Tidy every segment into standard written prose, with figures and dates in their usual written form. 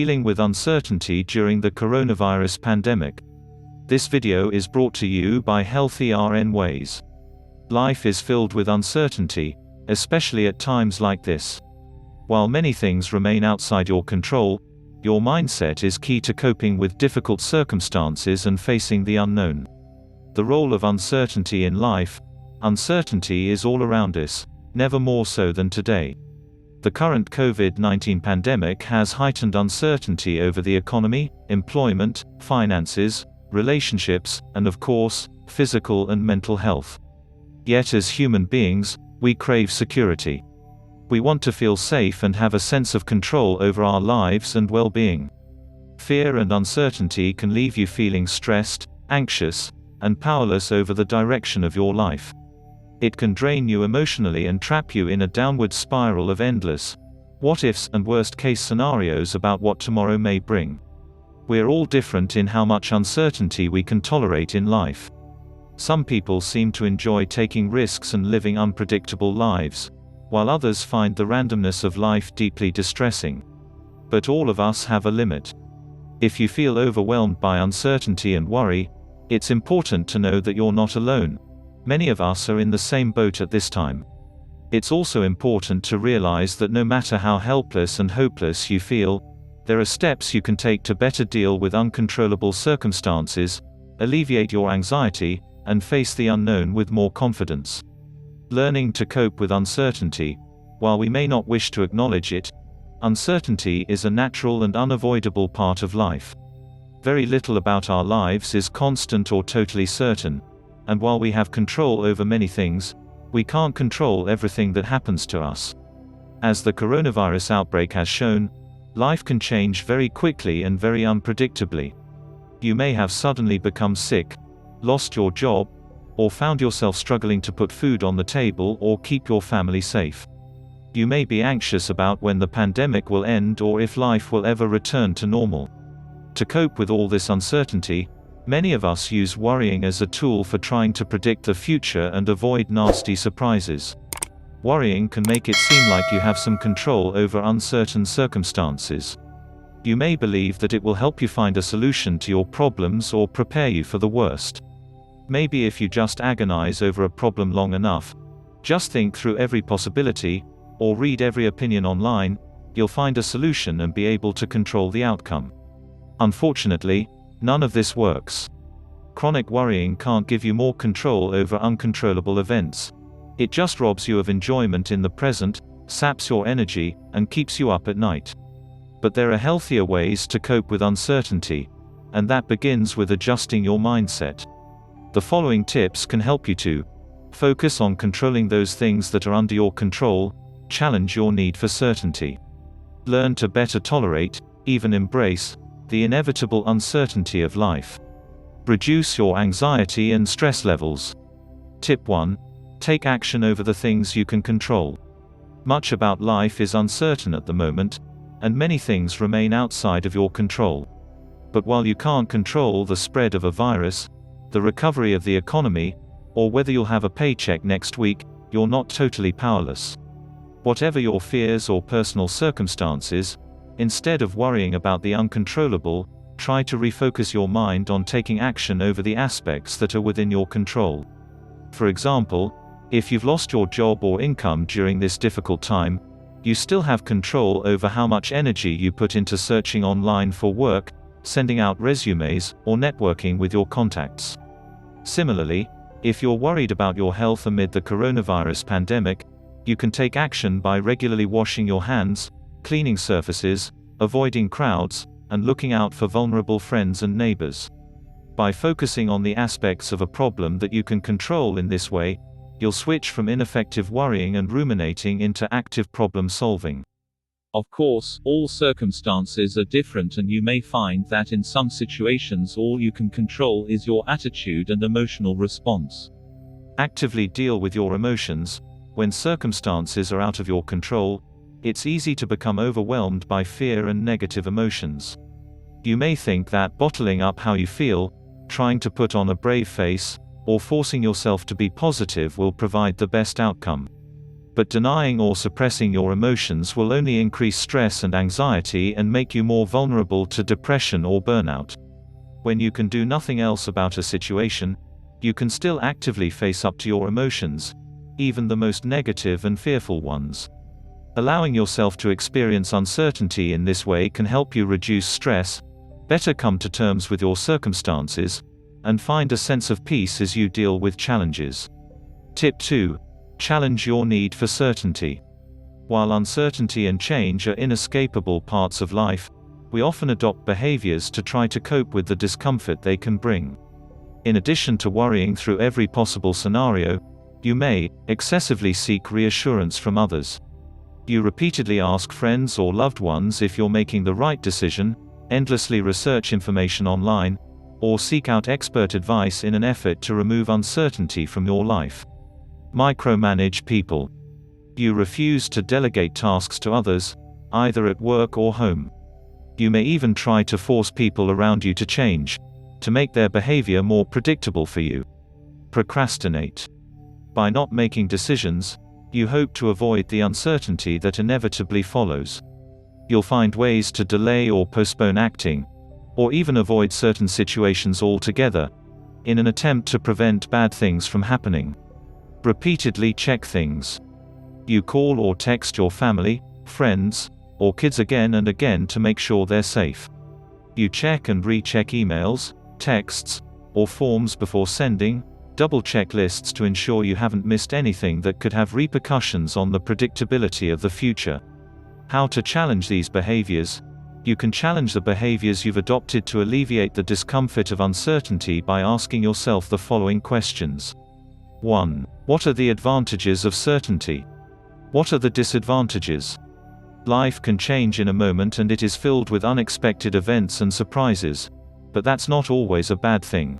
Dealing with uncertainty during the coronavirus pandemic. This video is brought to you by HealthyRN Ways. Life is filled with uncertainty, especially at times like this. While many things remain outside your control, your mindset is key to coping with difficult circumstances and facing the unknown. The role of uncertainty in life. Uncertainty is all around us, never more so than today. The current COVID-19 pandemic has heightened uncertainty over the economy, employment, finances, relationships, and of course, physical and mental health. Yet as human beings, we crave security. We want to feel safe and have a sense of control over our lives and well-being. Fear and uncertainty can leave you feeling stressed, anxious, and powerless over the direction of your life. It can drain you emotionally and trap you in a downward spiral of endless what-ifs and worst-case scenarios about what tomorrow may bring. We're all different in how much uncertainty we can tolerate in life. Some people seem to enjoy taking risks and living unpredictable lives, while others find the randomness of life deeply distressing. But all of us have a limit. If you feel overwhelmed by uncertainty and worry, it's important to know that you're not alone. Many of us are in the same boat at this time. It's also important to realize that no matter how helpless and hopeless you feel, there are steps you can take to better deal with uncontrollable circumstances, alleviate your anxiety, and face the unknown with more confidence. Learning to cope with uncertainty. While we may not wish to acknowledge it, uncertainty is a natural and unavoidable part of life. Very little about our lives is constant or totally certain. And while we have control over many things, we can't control everything that happens to us. As the coronavirus outbreak has shown, life can change very quickly and very unpredictably. You may have suddenly become sick, lost your job, or found yourself struggling to put food on the table or keep your family safe. You may be anxious about when the pandemic will end or if life will ever return to normal. To cope with all this uncertainty, many of us use worrying as a tool for trying to predict the future and avoid nasty surprises. Worrying can make it seem like you have some control over uncertain circumstances. You may believe that it will help you find a solution to your problems or prepare you for the worst. Maybe if you just agonize over a problem long enough, just think through every possibility, or read every opinion online, you'll find a solution and be able to control the outcome. Unfortunately, none of this works. Chronic worrying can't give you more control over uncontrollable events. It just robs you of enjoyment in the present, saps your energy, and keeps you up at night. But there are healthier ways to cope with uncertainty, and that begins with adjusting your mindset. The following tips can help you to focus on controlling those things that are under your control, challenge your need for certainty, learn to better tolerate, even embrace, the inevitable uncertainty of life. Reduce your anxiety and stress levels. Tip 1. Take action over the things you can control. Much about life is uncertain at the moment, and many things remain outside of your control. But while you can't control the spread of a virus, the recovery of the economy, or whether you'll have a paycheck next week, you're not totally powerless. Whatever your fears or personal circumstances, instead of worrying about the uncontrollable, try to refocus your mind on taking action over the aspects that are within your control. For example, if you've lost your job or income during this difficult time, you still have control over how much energy you put into searching online for work, sending out resumes, or networking with your contacts. Similarly, if you're worried about your health amid the coronavirus pandemic, you can take action by regularly washing your hands, cleaning surfaces, avoiding crowds, and looking out for vulnerable friends and neighbors. By focusing on the aspects of a problem that you can control in this way, you'll switch from ineffective worrying and ruminating into active problem solving. Of course, all circumstances are different, and you may find that in some situations all you can control is your attitude and emotional response. Actively deal with your emotions. When circumstances are out of your control, it's easy to become overwhelmed by fear and negative emotions. You may think that bottling up how you feel, trying to put on a brave face, or forcing yourself to be positive will provide the best outcome. But denying or suppressing your emotions will only increase stress and anxiety and make you more vulnerable to depression or burnout. When you can do nothing else about a situation, you can still actively face up to your emotions, even the most negative and fearful ones. Allowing yourself to experience uncertainty in this way can help you reduce stress, better come to terms with your circumstances, and find a sense of peace as you deal with challenges. Tip 2. Challenge your need for certainty. While uncertainty and change are inescapable parts of life, we often adopt behaviors to try to cope with the discomfort they can bring. In addition to worrying through every possible scenario, you may excessively seek reassurance from others. You repeatedly ask friends or loved ones if you're making the right decision, endlessly research information online, or seek out expert advice in an effort to remove uncertainty from your life. Micromanage people. You refuse to delegate tasks to others, either at work or home. You may even try to force people around you to change, to make their behavior more predictable for you. Procrastinate. By not making decisions, you hope to avoid the uncertainty that inevitably follows. You'll find ways to delay or postpone acting, or even avoid certain situations altogether, in an attempt to prevent bad things from happening. Repeatedly check things. You call or text your family, friends, or kids again and again to make sure they're safe. You check and recheck emails, texts, or forms before sending, double-check lists to ensure you haven't missed anything that could have repercussions on the predictability of the future. How to challenge these behaviors? You can challenge the behaviors you've adopted to alleviate the discomfort of uncertainty by asking yourself the following questions. 1. What are the advantages of certainty? What are the disadvantages? Life can change in a moment and it is filled with unexpected events and surprises, but that's not always a bad thing.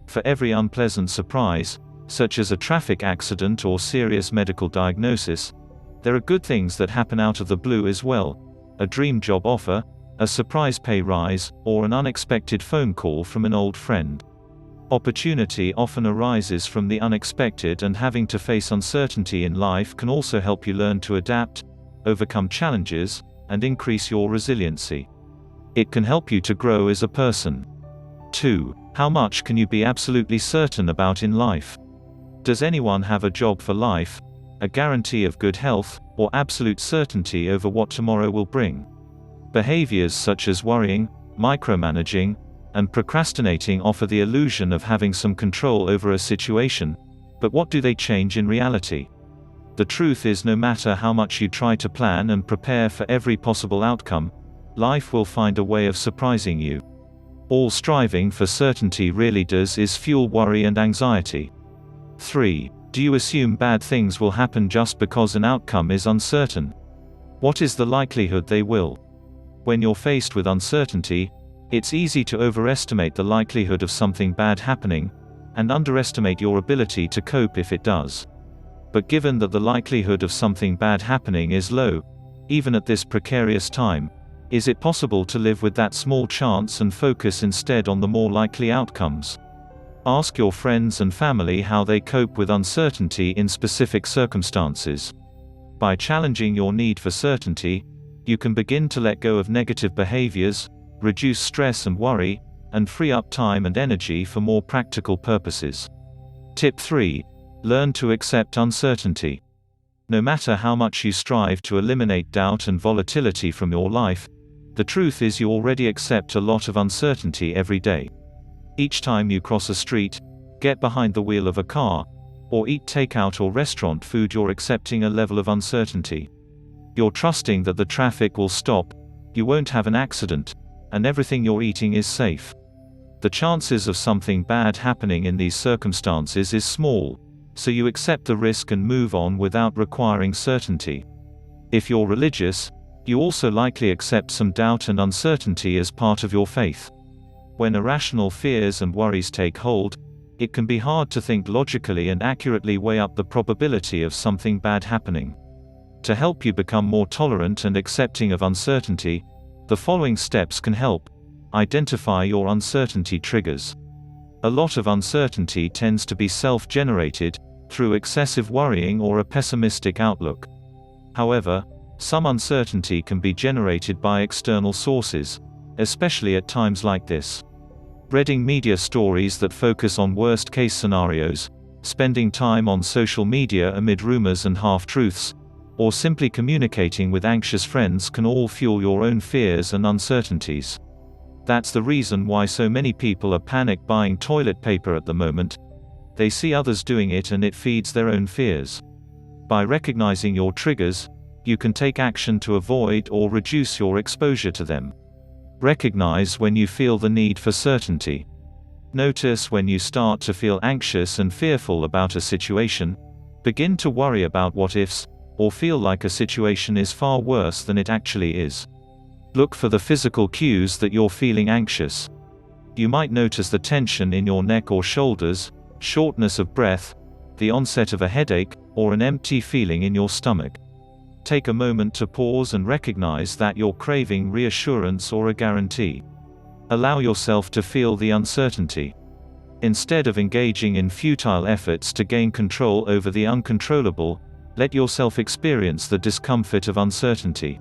For every unpleasant surprise, such as a traffic accident or serious medical diagnosis, there are good things that happen out of the blue as well: a dream job offer, a surprise pay rise, or an unexpected phone call from an old friend. Opportunity often arises from the unexpected, and having to face uncertainty in life can also help you learn to adapt, overcome challenges, and increase your resiliency. It can help you to grow as a person. 2. How much can you be absolutely certain about in life? Does anyone have a job for life, a guarantee of good health, or absolute certainty over what tomorrow will bring? Behaviors such as worrying, micromanaging, and procrastinating offer the illusion of having some control over a situation, but what do they change in reality? The truth is, no matter how much you try to plan and prepare for every possible outcome, life will find a way of surprising you. All striving for certainty really does is fuel worry and anxiety. 3. Do you assume bad things will happen just because an outcome is uncertain? What is the likelihood they will? When you're faced with uncertainty, it's easy to overestimate the likelihood of something bad happening, and underestimate your ability to cope if it does. But given that the likelihood of something bad happening is low, even at this precarious time, is it possible to live with that small chance and focus instead on the more likely outcomes? Ask your friends and family how they cope with uncertainty in specific circumstances. By challenging your need for certainty, you can begin to let go of negative behaviors, reduce stress and worry, and free up time and energy for more practical purposes. Tip 3. Learn to accept uncertainty. No matter how much you strive to eliminate doubt and volatility from your life, the truth is you already accept a lot of uncertainty every day. Each time you cross a street, get behind the wheel of a car, or eat takeout or restaurant food, you're accepting a level of uncertainty. You're trusting that the traffic will stop, you won't have an accident, and everything you're eating is safe. The chances of something bad happening in these circumstances is small, so you accept the risk and move on without requiring certainty. If you're religious, you also likely accept some doubt and uncertainty as part of your faith. When irrational fears and worries take hold, it can be hard to think logically and accurately weigh up the probability of something bad happening. To help you become more tolerant and accepting of uncertainty, the following steps can help. Identify your uncertainty triggers. A lot of uncertainty tends to be self-generated, through excessive worrying or a pessimistic outlook. However, some uncertainty can be generated by external sources, especially at times like this. Reading media stories that focus on worst-case scenarios, spending time on social media amid rumors and half-truths, or simply communicating with anxious friends can all fuel your own fears and uncertainties. That's the reason why so many people are panic buying toilet paper at the moment. They see others doing it and it feeds their own fears. By recognizing your triggers, you can take action to avoid or reduce your exposure to them. Recognize when you feel the need for certainty. Notice when you start to feel anxious and fearful about a situation, begin to worry about what-ifs, or feel like a situation is far worse than it actually is. Look for the physical cues that you're feeling anxious. You might notice the tension in your neck or shoulders, shortness of breath, the onset of a headache, or an empty feeling in your stomach. Take a moment to pause and recognize that you're craving reassurance or a guarantee. Allow yourself to feel the uncertainty. Instead of engaging in futile efforts to gain control over the uncontrollable, let yourself experience the discomfort of uncertainty.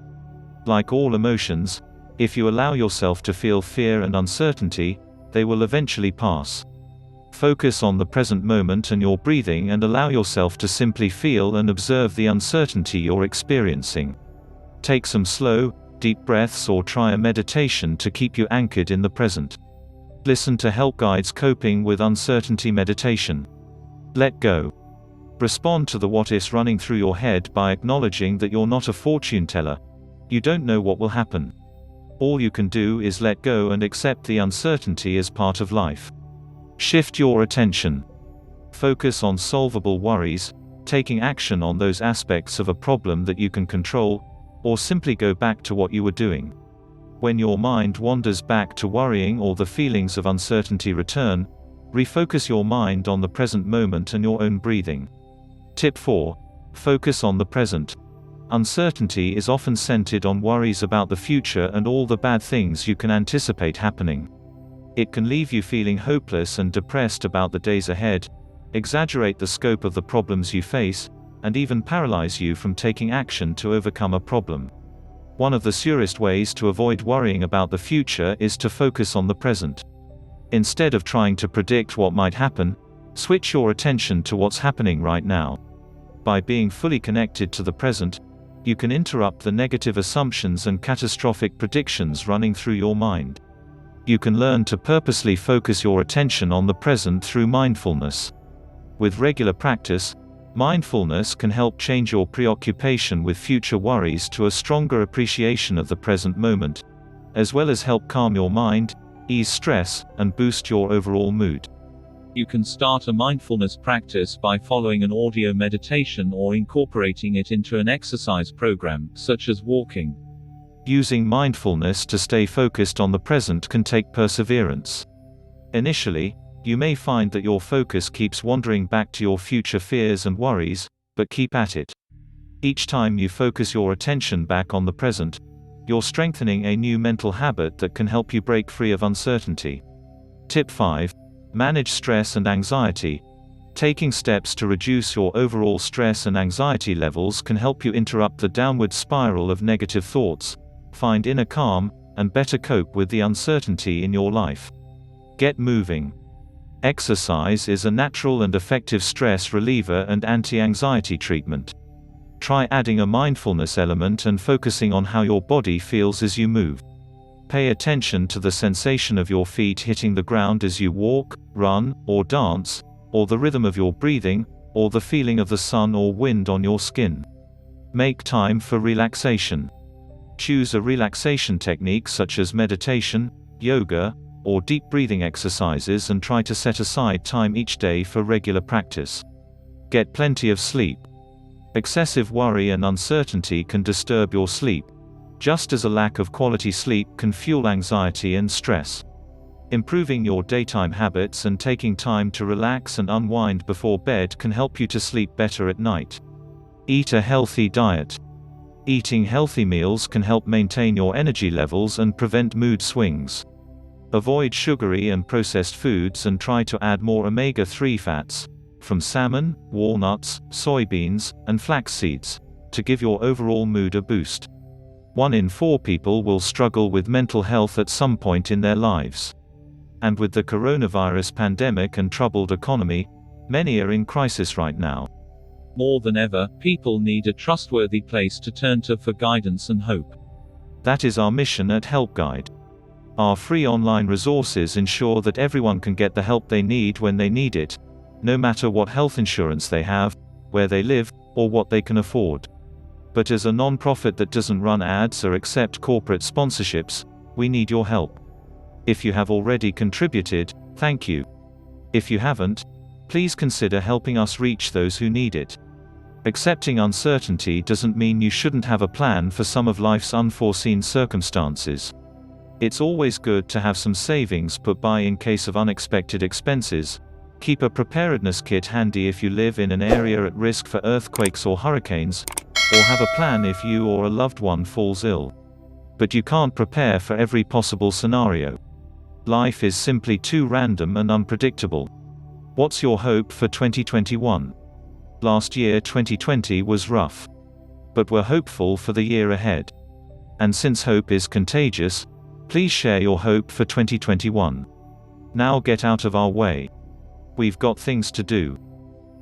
Like all emotions, if you allow yourself to feel fear and uncertainty, they will eventually pass. Focus on the present moment and your breathing and allow yourself to simply feel and observe the uncertainty you're experiencing. Take some slow, deep breaths or try a meditation to keep you anchored in the present. Listen to help guides coping with uncertainty meditation. Let go. Respond to the what-ifs running through your head by acknowledging that you're not a fortune teller. You don't know what will happen. All you can do is let go and accept the uncertainty as part of life. Shift your attention. Focus on solvable worries, taking action on those aspects of a problem that you can control, or simply go back to what you were doing. When your mind wanders back to worrying or the feelings of uncertainty return, refocus your mind on the present moment and your own breathing. Tip 4. Focus on the present. Uncertainty is often centered on worries about the future and all the bad things you can anticipate happening. It can leave you feeling hopeless and depressed about the days ahead, exaggerate the scope of the problems you face, and even paralyze you from taking action to overcome a problem. One of the surest ways to avoid worrying about the future is to focus on the present. Instead of trying to predict what might happen, switch your attention to what's happening right now. By being fully connected to the present, you can interrupt the negative assumptions and catastrophic predictions running through your mind. You can learn to purposely focus your attention on the present through mindfulness. With regular practice, mindfulness can help change your preoccupation with future worries to a stronger appreciation of the present moment, as well as help calm your mind, ease stress, and boost your overall mood. You can start a mindfulness practice by following an audio meditation or incorporating it into an exercise program, such as walking. Using mindfulness to stay focused on the present can take perseverance. Initially, you may find that your focus keeps wandering back to your future fears and worries, but keep at it. Each time you focus your attention back on the present, you're strengthening a new mental habit that can help you break free of uncertainty. Tip 5. Manage stress and anxiety. Taking steps to reduce your overall stress and anxiety levels can help you interrupt the downward spiral of negative thoughts, find inner calm, and better cope with the uncertainty in your life. Get moving. Exercise is a natural and effective stress reliever and anti-anxiety treatment. Try adding a mindfulness element and focusing on how your body feels as you move. Pay attention to the sensation of your feet hitting the ground as you walk, run, or dance, or the rhythm of your breathing, or the feeling of the sun or wind on your skin. Make time for relaxation. Choose a relaxation technique such as meditation, yoga, or deep breathing exercises and try to set aside time each day for regular practice. Get plenty of sleep. Excessive worry and uncertainty can disturb your sleep, just as a lack of quality sleep can fuel anxiety and stress. Improving your daytime habits and taking time to relax and unwind before bed can help you to sleep better at night. Eat a healthy diet. Eating healthy meals can help maintain your energy levels and prevent mood swings. Avoid sugary and processed foods and try to add more omega-3 fats, from salmon, walnuts, soybeans, and flax seeds, to give your overall mood a boost. 1 in 4 people will struggle with mental health at some point in their lives. And with the coronavirus pandemic and troubled economy, many are in crisis right now. More than ever, people need a trustworthy place to turn to for guidance and hope. That is our mission at HelpGuide. Our free online resources ensure that everyone can get the help they need when they need it, no matter what health insurance they have, where they live, or what they can afford. But as a non-profit that doesn't run ads or accept corporate sponsorships, we need your help. If you have already contributed, thank you. If you haven't, please consider helping us reach those who need it. Accepting uncertainty doesn't mean you shouldn't have a plan for some of life's unforeseen circumstances. It's always good to have some savings put by in case of unexpected expenses. Keep a preparedness kit handy if you live in an area at risk for earthquakes or hurricanes, or have a plan if you or a loved one falls ill. But you can't prepare for every possible scenario. Life is simply too random and unpredictable. What's your hope for 2021? Last year 2020 was rough. But we're hopeful for the year ahead. And since hope is contagious, please share your hope for 2021. Now get out of our way. We've got things to do.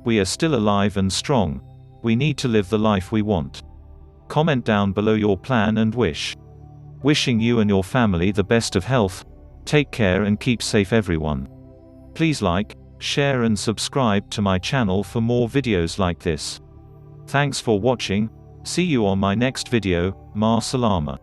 We are still alive and strong. We need to live the life we want. Comment down below your plan and wish. Wishing you and your family the best of health. Take care and keep safe, everyone. Please like, share and subscribe to my channel for more videos like this. Thanks for watching. See you on my next video. Ma salama.